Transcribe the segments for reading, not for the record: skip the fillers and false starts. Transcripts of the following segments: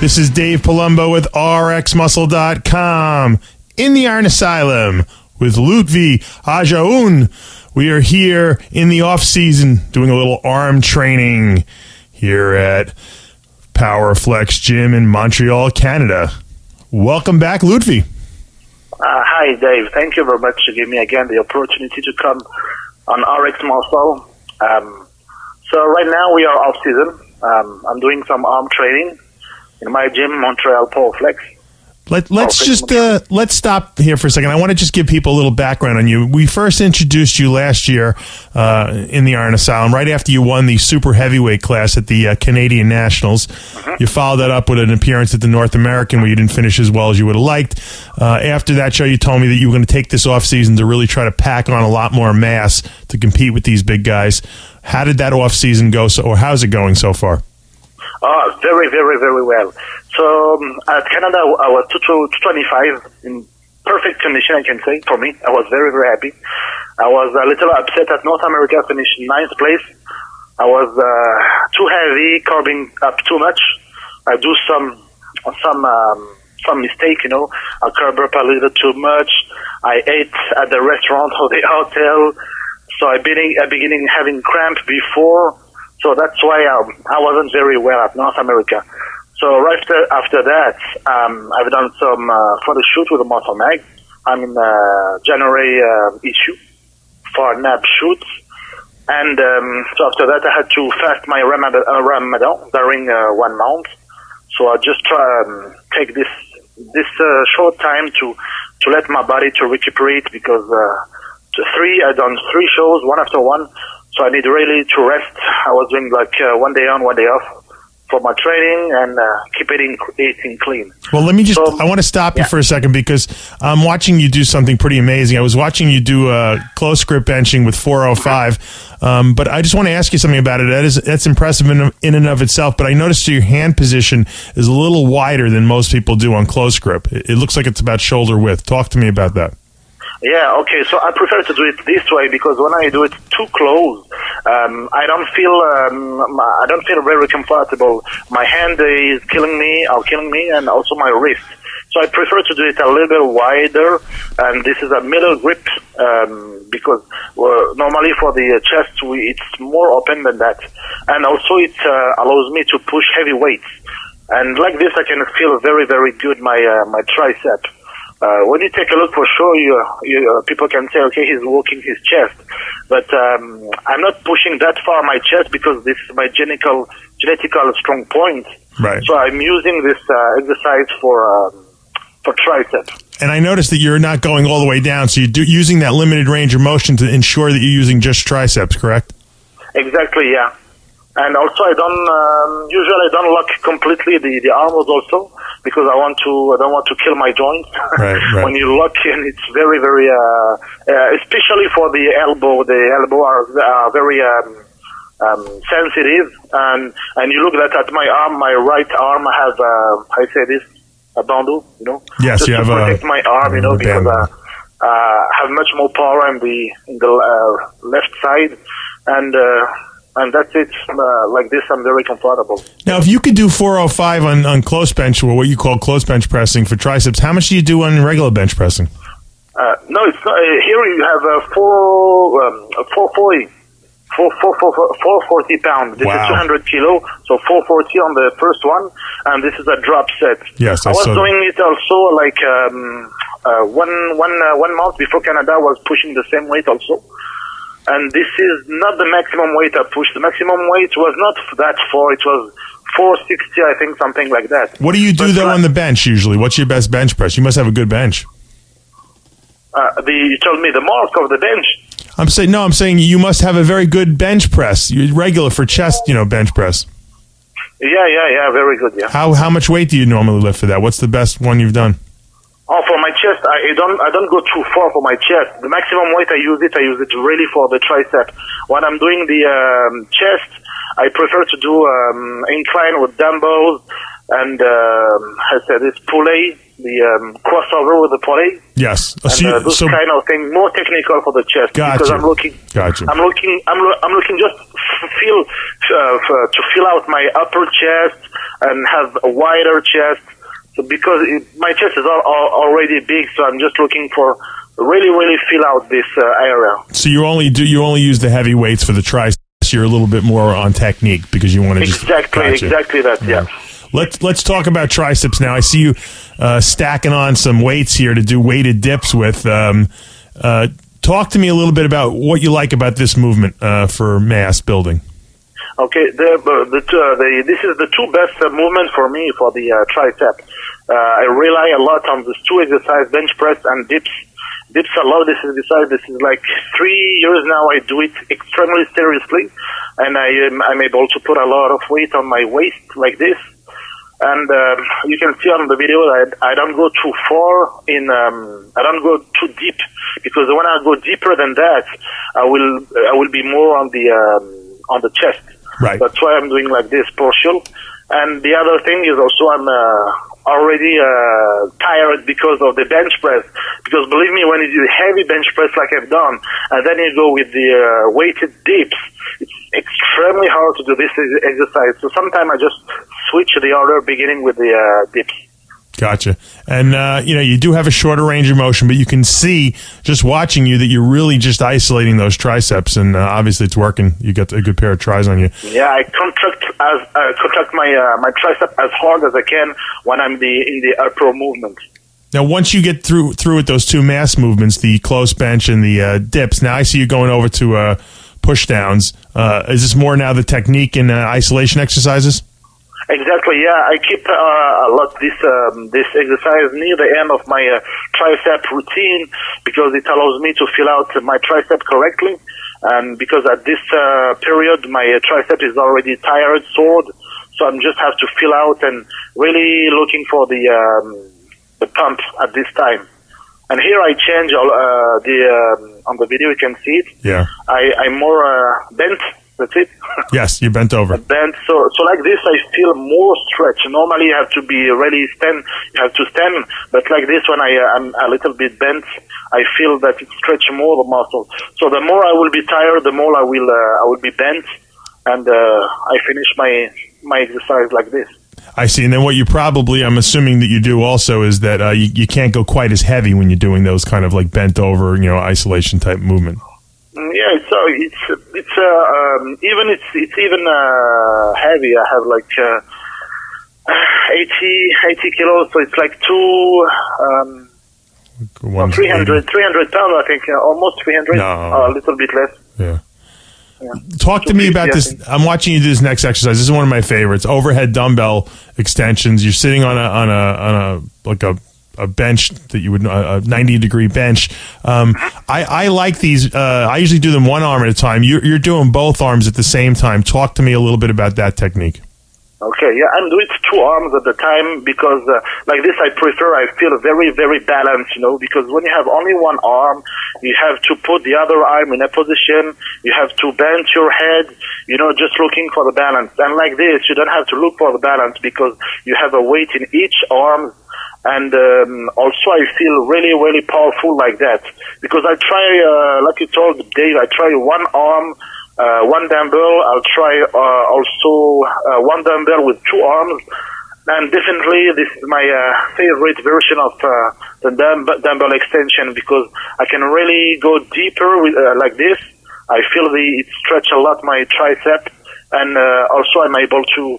This is Dave Palumbo with RxMuscle.com in the Iron Asylum with Loutfi Ajaoun. We are here in the off-season doing a little arm training here at Power Flex Gym in Montreal, Canada. Welcome back, Loutfi. Hi, Dave. Thank you very much to give me again the opportunity to come on RX Muscle. So right now we are off-season. I'm doing some arm training in my gym, Montreal Power Flex. Let's stop here for a second. I want to just give people a little background on you. We first introduced you last year in the Iron Asylum, right after you won the super heavyweight class at the Canadian Nationals. Mm-hmm. You followed that up with an appearance at the North American where you didn't finish as well as you would have liked. After that show, you told me that you were going to take this off season to really try to pack on a lot more mass to compete with these big guys. How did that off season go? Or how's it going so far? Very, very, very well. So at Canada, I was 225 in perfect condition, I can say, for me. I was very, very happy. I was a little upset at North America, finished 9th place. I was too heavy, carbing up too much. I do some mistake, you know. I carb up a little too much. I ate at the restaurant or the hotel. So I beginning having cramp before. So that's why I wasn't very well at North America. So right after that, I've done some photo shoot with the Muscle Mag. I'm in January issue for NAB shoots. And so after that, I had to fast my Ramadan during 1 month. So I just take this short time to let my body to recuperate because I've done 3 shows, one after one. So I need really to rest. I was doing like 1 day on, 1 day off for my training and keep eating clean. Well, let me just, I want to stop you for a second because I'm watching you do something pretty amazing. I was watching you do close grip benching with 405, but I just want to ask you something about it. That's impressive in and of itself, but I noticed your hand position is a little wider than most people do on close grip. It looks like it's about shoulder width. Talk to me about that. Yeah, okay, so I prefer to do it this way because when I do it too close, I don't feel very comfortable. My hand is killing me, and also my wrist. So I prefer to do it a little bit wider, and this is a middle grip, because normally for the chest, it's more open than that. And also it allows me to push heavy weights. And like this, I can feel very, very good my tricep. When you take a look, for sure, people can say, okay, he's working his chest. But I'm not pushing that far my chest because this is my genetical strong point. Right. So I'm using this exercise for tricep. And I noticed that you're not going all the way down, so you're using that limited range of motion to ensure that you're using just triceps, correct? Exactly, yeah. And also, I don't lock completely the arms also because I don't want to kill my joints. Right. When you lock in, it's very, very, especially for the elbow. The elbow are very sensitive, and you look at my arm, my right arm. I have I say this a bandeau, you know. Yes, just you have to protect my arm, you know, because I have much more power in the left side, and that's it. Like this, I'm very comfortable. Now, if you could do 405 on close bench, or what you call close bench pressing for triceps, how much do you do on regular bench pressing? No, it's not. Here you have 440 pounds. This is 200 kilo, so 440 on the first one, and this is a drop set. Yes, I was doing it also like 1 month before Canada. I was pushing the same weight also. And this is not the maximum weight I pushed. The maximum weight was not that far. It was 460, I think, something like that. What do you do, though, on the bench, usually? What's your best bench press? You must have a good bench. You told me the mark of the bench. I'm saying you must have a very good bench press. You're regular for chest, bench press. Yeah, very good, yeah. How much weight do you normally lift for that? What's the best one you've done? Oh, for my chest, I don't go too far for my chest. The maximum weight I use it really for the tricep. When I'm doing the chest, I prefer to do incline with dumbbells and I said it's pulley crossover with the pulley. Yes, And those kind of thing, more technical for the chest. Gotcha. Because I'm looking just to fill out my upper chest and have a wider chest. So because my chest is already big, so I'm just looking for really fill out this area. So you only use the heavy weights for the triceps. You're a little bit more on technique because you want to exactly that. Yeah. Let's talk about triceps now. I see you stacking on some weights here to do weighted dips with. Talk to me a little bit about what you like about this movement for mass building. Okay, this is the two best movement for me for the tricep. I rely a lot on these two exercises, bench press and dips. Dips a lot. This is like 3 years now. I do it extremely seriously, and I'm able to put a lot of weight on my waist like this. And you can see on the video that I don't go too far I don't go too deep, because when I go deeper than that, I will be more on the chest. Right. That's why I'm doing like this partial. And the other thing is also I'm already tired because of the bench press. Because believe me, when you do heavy bench press like I've done, and then you go with the weighted dips, it's extremely hard to do this exercise. So sometimes I just switch the order, beginning with the dips. Gotcha. And, you do have a shorter range of motion, but you can see just watching you that you're really just isolating those triceps, and obviously it's working. You got a good pair of tris on you. Yeah, I contract my tricep as hard as I can when I'm in the upper movement. Now, once you get through with those two mass movements, the close bench and the dips, now I see you going over to push downs. Is this more now the technique and isolation exercises? Exactly, yeah. I keep a lot this exercise near the end of my tricep routine, because it allows me to fill out my tricep correctly. And because at this period my tricep is already tired, sore, so I just have to fill out and really looking for the pump at this time. And here I change on the video you can see it. Yeah. I'm more bent. That's it. Yes, you bent over. Bent. So like this, I feel more stretch. Normally, you have to be really stand. You have to stand. But like this, when I'm a little bit bent, I feel that it stretch more the muscle. So the more I will be tired, the more I will be bent, and I finish my exercise like this. I see. And then what you probably, I'm assuming that you do also, is that you can't go quite as heavy when you're doing those kind of like bent over, isolation type movement. Yeah, it's even heavy. I have like 80 kilos, so it's like 300 pounds, I think, almost 300, a little bit less. Yeah. Talk to me about this. I'm watching you do this next exercise. This is one of my favorites. Overhead dumbbell extensions. You're sitting on a bench that you would, a 90-degree bench. I like these. I usually do them one arm at a time. You're doing both arms at the same time. Talk to me a little bit about that technique. Okay, yeah, I'm doing 2 arms at the time because like this I feel very, very balanced, because when you have only one arm, you have to put the other arm in a position, you have to bend your head, just looking for the balance. And like this, you don't have to look for the balance because you have a weight in each arm. And also I feel really, really powerful like that. Because I try, like you told Dave, I try one arm, one dumbbell. I'll try also one dumbbell with 2 arms. And definitely this is my favorite version of the dumbbell extension, because I can really go deeper with like this. I feel it stretch a lot my tricep. And also I'm able to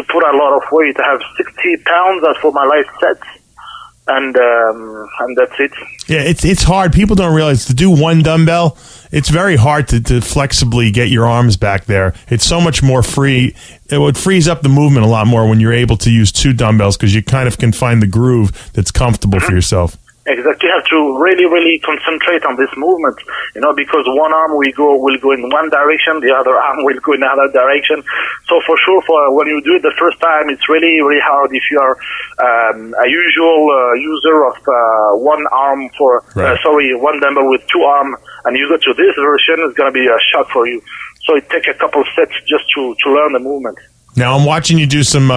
put a lot of weight. I have 60 pounds for my light sets. And that's it. Yeah, it's hard. People don't realize to do one dumbbell, it's very hard to flexibly get your arms back there. It's so much more free. It frees up the movement a lot more when you're able to use 2 dumbbells, because you kind of can find the groove that's comfortable for yourself. Exactly. You have to really, really concentrate on this movement, because one arm will go in one direction, the other arm will go in another direction. So for sure, when you do it the first time, it's really, really hard. If you are a usual user of one arm one dumbbell with 2 arms, and you go to this version, it's going to be a shock for you. So it takes a couple sets just to learn the movement. Now I'm watching you do some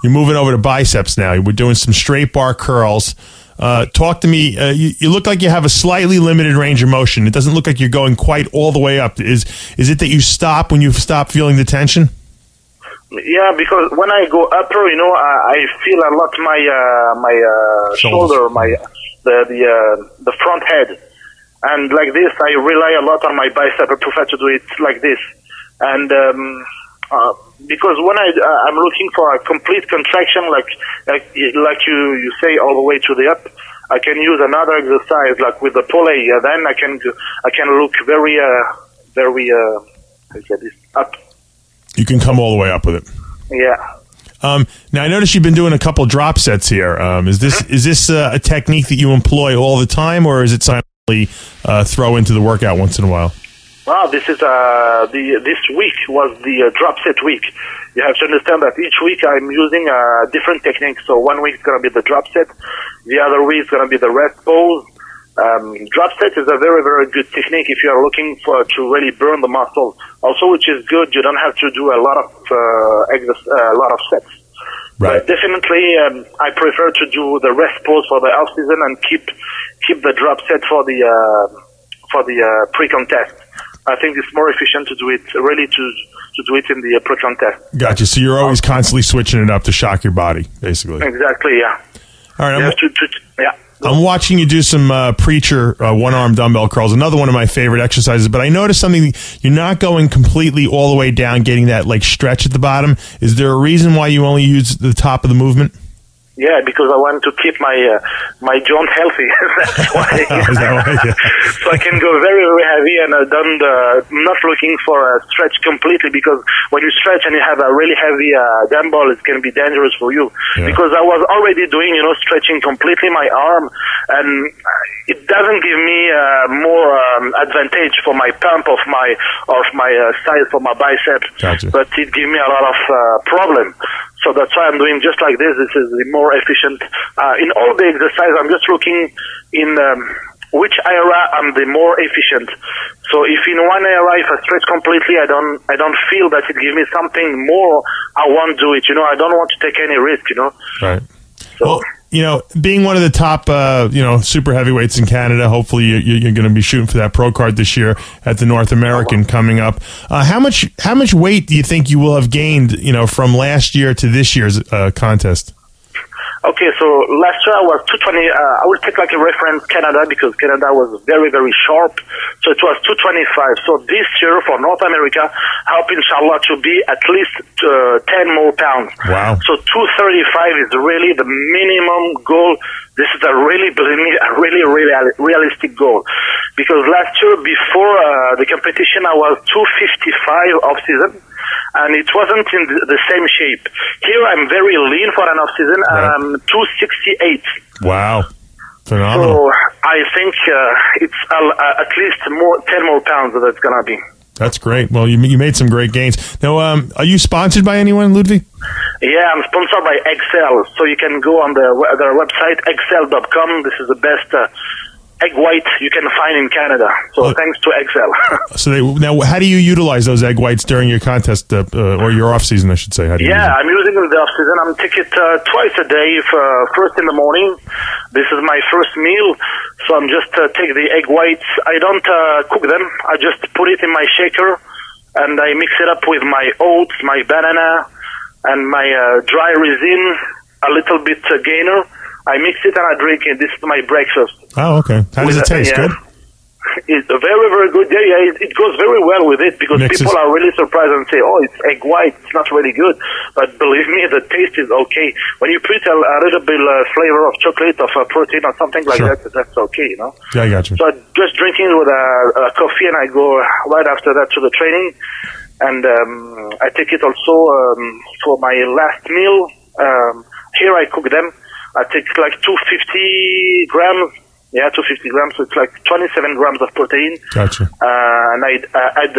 you're moving over to biceps now. We're doing some straight bar curls. Talk to me. You look like you have a slightly limited range of motion. It doesn't look like you're going quite all the way up. Is it that you stop when you stop feeling the tension? Yeah, because when I go upper, I feel a lot my shoulder, the front head, and like this, I rely a lot on my bicep. I prefer to do it like this, and because when I'm looking for a complete contraction, like you say, all the way to the up, I can use another exercise like with the pulley. Then I can look very up. You can come all the way up with it. Yeah. Now I noticed you've been doing a couple drop sets here. Is this a technique that you employ all the time, or is it something you throw into the workout once in a while? Well, this is this week was the drop set week. You have to understand that each week I'm using a different technique. So one week is going to be the drop set, the other week is going to be the rest pose. Drop set is a very, very good technique if you are looking to really burn the muscle. Also, which is good, you don't have to do a lot of sets. Right. But definitely, I prefer to do the rest pose for the off season and keep the drop set for the pre-contest. I think it's more efficient to do it to do it in the pre-contest. Gotcha. So you're always constantly switching it up to shock your body, basically. Exactly. Yeah. All right. Yeah. I'm watching you do some preacher one-arm dumbbell curls, another one of my favorite exercises, but I noticed something. You're not going completely all the way down, getting that like stretch at the bottom. Is there a reason why you only use the top of the movement? Yeah, because I want to keep my joint healthy. That's why. Is that why? Yeah. So I can go very, very heavy, and I'm not looking for a stretch completely, because when you stretch and you have a really heavy dumbbell, it can be dangerous for you. Yeah. Because I was already doing, stretching completely my arm, and it doesn't give me more advantage for my pump of my size for my biceps. Gotcha. But it gives me a lot of problem. So that's why I'm doing just like this. This is the more efficient. In all the exercise, I'm just looking in which area I'm the more efficient. So if in one area, if I stretch completely, I don't feel that it gives me something more, I won't do it. I don't want to take any risk, Right. So, well, being one of the top, super heavyweights in Canada, hopefully you're going to be shooting for that pro card this year at the North American coming up. How much weight do you think you will have gained, from last year to this year's contest? Okay, so last year I was 220. I will take like a reference Canada, because Canada was very, very sharp. So it was 225. So this year for North America, I hope inshallah to be at least 10 more pounds. Wow. So 235 is really the minimum goal. This is a really, believe me, a really, really realistic goal. Because last year before the competition, I was 255 off season. And it wasn't in the same shape. Here I'm very lean for an off-season. Right. 268. Wow. Phenomenal. So I think it's at least 10 more pounds that it's going to be. That's great. Well, you made some great gains. Now, are you sponsored by anyone, Loutfi? Yeah, I'm sponsored by Excel. So you can go on their website, excel.com. This is the best egg white you can find in Canada. So thanks to Excel. So how do you utilize those egg whites during your contest or your off season, I should say? How do you use I'm using them in the off season. I'm taking it twice a day. First in the morning. This is my first meal. So I'm just take the egg whites. I don't cook them. I just put it in my shaker, and I mix it up with my oats, my banana, and my dry resin, a little bit gainer. I mix it and I drink it. This is my breakfast. Oh, okay. How does it taste? Good? It's very, very good. Yeah, it goes very well with it, because people are really surprised and say, oh, it's egg white. It's not really good. But believe me, the taste is okay. When you put a little bit flavor of chocolate, of protein or something like that, that's okay, Yeah, I got you. So I just drinking with a coffee, and I go right after that to the training. And I take it also for my last meal. Here I cook them. I take like 250 grams. Yeah, 250 grams. So it's like 27 grams of protein. Gotcha. And I add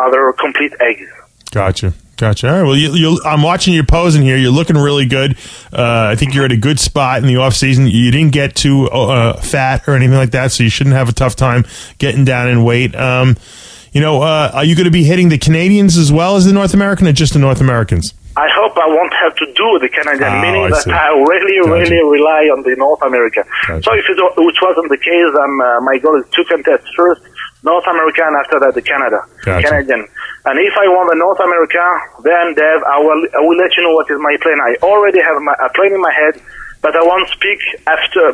other complete eggs. Gotcha. All right. Well, I'm watching you posing here. You're looking really good. I think you're at a good spot in the off season. You didn't get too fat or anything like that, so you shouldn't have a tough time getting down in weight. Are you going to be hitting the Canadians as well as the North American, or just the North Americans? I hope I won't have to do the Canadian, meaning that I really rely on the North America. So if which wasn't the case, my goal is 2 contests. First, North America, and after that, the Canadian. And if I want the North America, then, Dave, I will let you know what is my plan. I already have a plan in my head, but I won't speak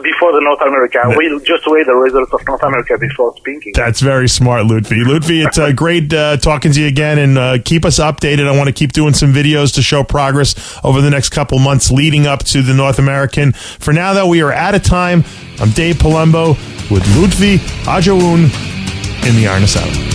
before the North America. I will just wait the results of North America before speaking. That's very smart, Loutfi. Loutfi, it's great talking to you again, and keep us updated. I want to keep doing some videos to show progress over the next couple months leading up to the North American. For now, though, we are out of time. I'm Dave Palumbo with Loutfi Ajaoun in the Iron Asylum.